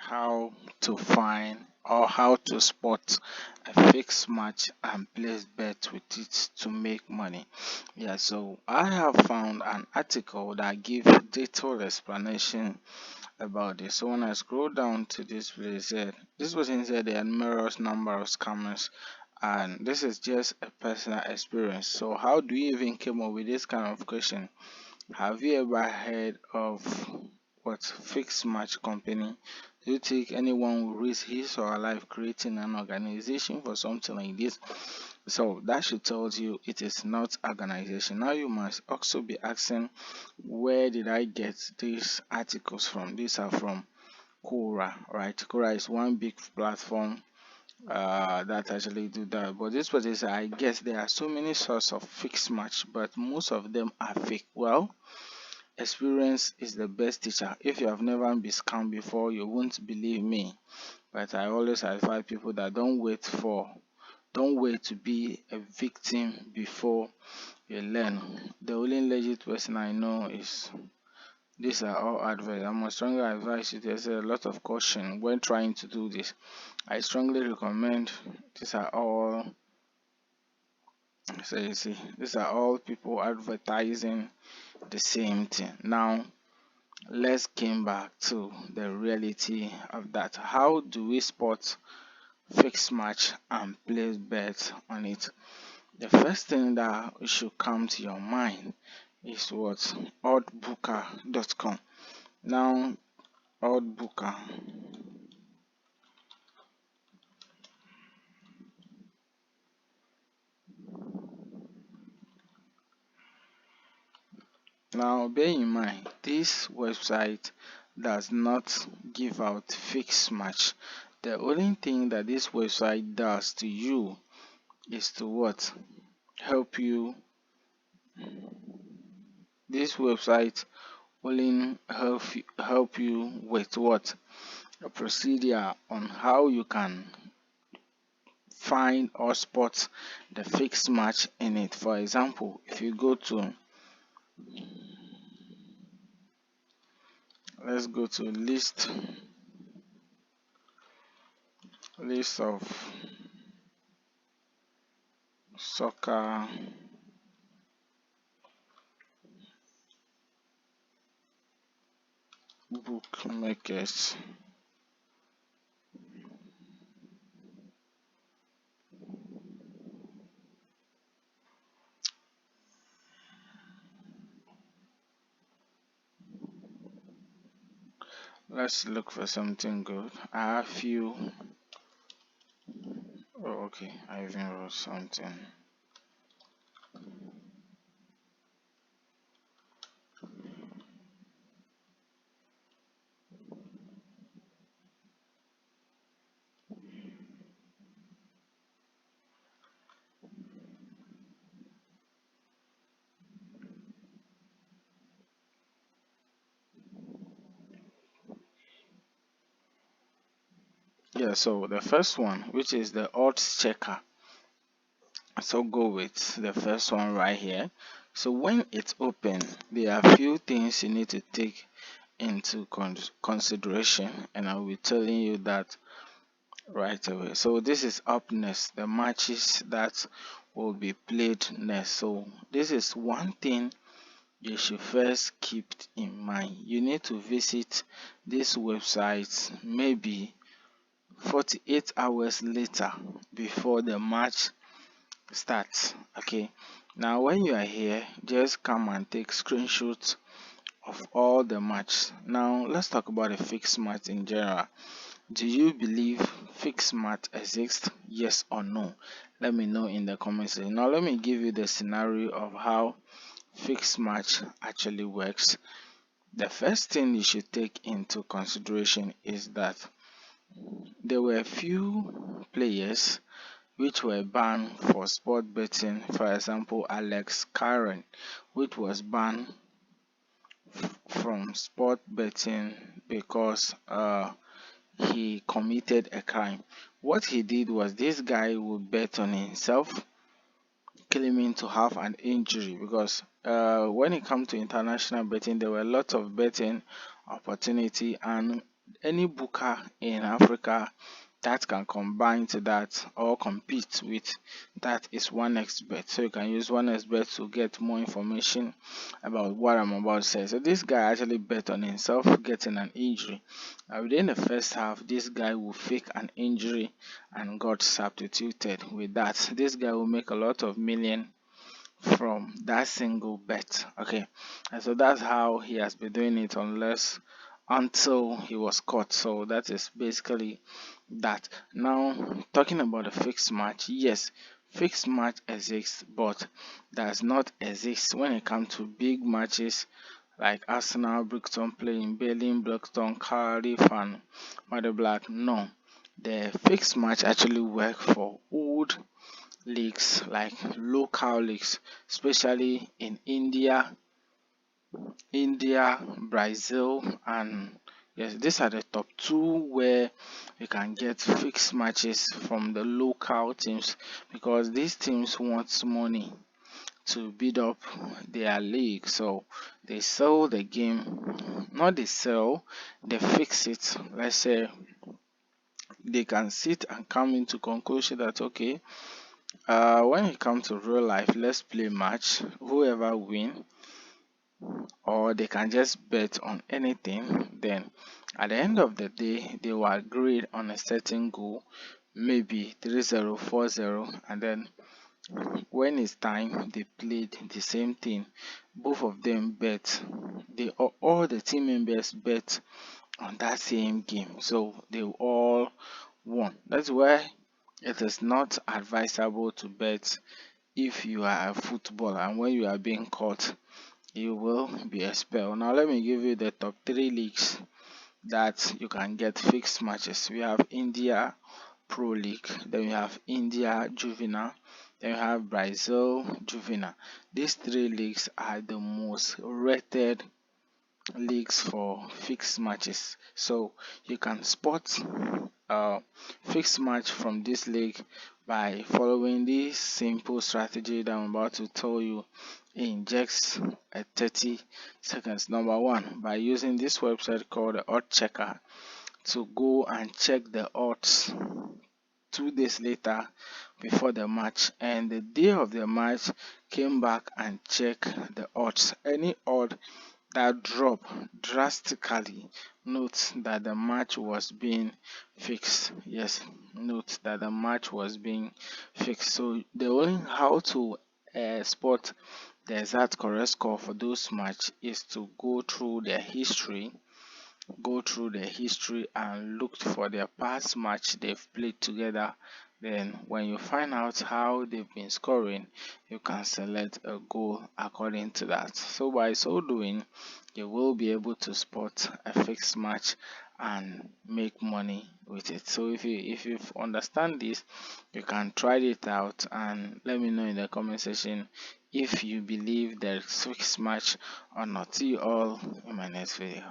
how to find or how to spot a fixed match and place bet with it to make money. Yeah, so I have found an article that gives detailed explanation about this. So when I scroll down to this place, this person said there are numerous number of scammers, and this is just a personal experience. So how do you even came up with this kind of question? Have you ever heard of what fixed match company? Do you think anyone will risk his or her life creating an organization for something like this? So that should tell you it is not organization. Now you must also be asking, where did I get these articles from? These are from Quora, right? Quora is one big platform that actually do that. But this was is, I guess there are so many sorts of fixed match, but most of them are fake. Well, experience is the best teacher. If you have never been scammed before, you won't believe me. But I always advise people that don't wait to be a victim before you learn. The only legit person I know is, these are all advice. I must strongly advise you, there's a lot of caution when trying to do this. I strongly recommend, these are all, so you see, these are all people advertising the same thing. Now let's come back to the reality of that. How do we spot fixed match and place bets on it? The first thing that should come to your mind is what? Oddbooker.com. Now Oddbooker, now bear in mind this website does not give out fixed match. The only thing that this website does to you is to what? Help you. This website only help you with what? A procedure on how you can find or spot the fixed match in it. For example, if you go to, let's go to list of soccer bookmakers. Let's look for something good. I have few. Oh, okay. I even wrote something. Yeah, so the first one, which is the odds checker. So go with the first one right here. So when it's open, there are few things you need to take into consideration, and I'll be telling you that right away. So this is up next, the matches that will be played next. So this is one thing you should first keep in mind. You need to visit this website maybe 48 hours later before the match starts. Okay, now when you are here, just come and take screenshots of all the matches. Now let's talk about a fixed match in general. Do you believe fixed match exists? Yes or no? Let me know in the comments section. Now let me give you the scenario of how fixed match actually works. The first thing you should take into consideration is that there were few players which were banned for sport betting. For example, Alex Karen, which was banned from sport betting because he committed a crime. What he did was, this guy would bet on himself claiming to have an injury, because when it comes to international betting, there were lots of betting opportunity, and any booker in Africa that can combine to that or compete with that is 1xbet. So you can use 1xbet to get more information about what I'm about to say. So this guy actually bet on himself getting an injury. Within the first half, this guy will fake an injury and got substituted with that. This guy will make a lot of million from that single bet. Okay, and so that's how he has been doing it, unless until he was caught. So that is basically that. Now, talking about the fixed match, yes, fixed match exists, but does not exist when it comes to big matches like Arsenal, Brighton playing Berlin, Brighton, Cardiff, and Mother Black. No, the fixed match actually work for old leagues like local leagues, especially in India, Brazil, and yes, these are the top two where you can get fixed matches from the local teams, because these teams want money to build up their league. So they sell the game, not they sell, they fix it. Let's say they can sit and come into conclusion that okay, when it comes to real life, let's play match. Whoever win, or they can just bet on anything. Then, at the end of the day, they will agree on a certain goal, maybe 3-0, 4-0, and then when it's time, they played the same thing. Both of them bet. They all the team members bet on that same game, so they all won. That's why it is not advisable to bet if you are a footballer, and when you are being caught you will be expelled. Now let me give you the top three leagues that you can get fixed matches. We have India Pro League, then we have India Juvenile, then we have Brazil Juvenile. These three leagues are the most rated leagues for fixed matches. So you can spot a fixed match from this league by following this simple strategy that I'm about to tell you in just 30 seconds. Number one, by using this website called the Odd Checker to go and check the odds 2 days later before the match, and the day of the match came back and check the odds. Any odd that drop drastically, note that the match was being fixed. Yes, note that the match was being fixed. So the only how to spot the exact correct score for those match is to go through the history and look for their past match they've played together. Then when you find out how they've been scoring, you can select a goal according to that. So by so doing, you will be able to spot a fixed match and make money with it. So if you understand this, you can try it out and let me know in the comment section if you believe there's fixed match or not. See you all in my next video.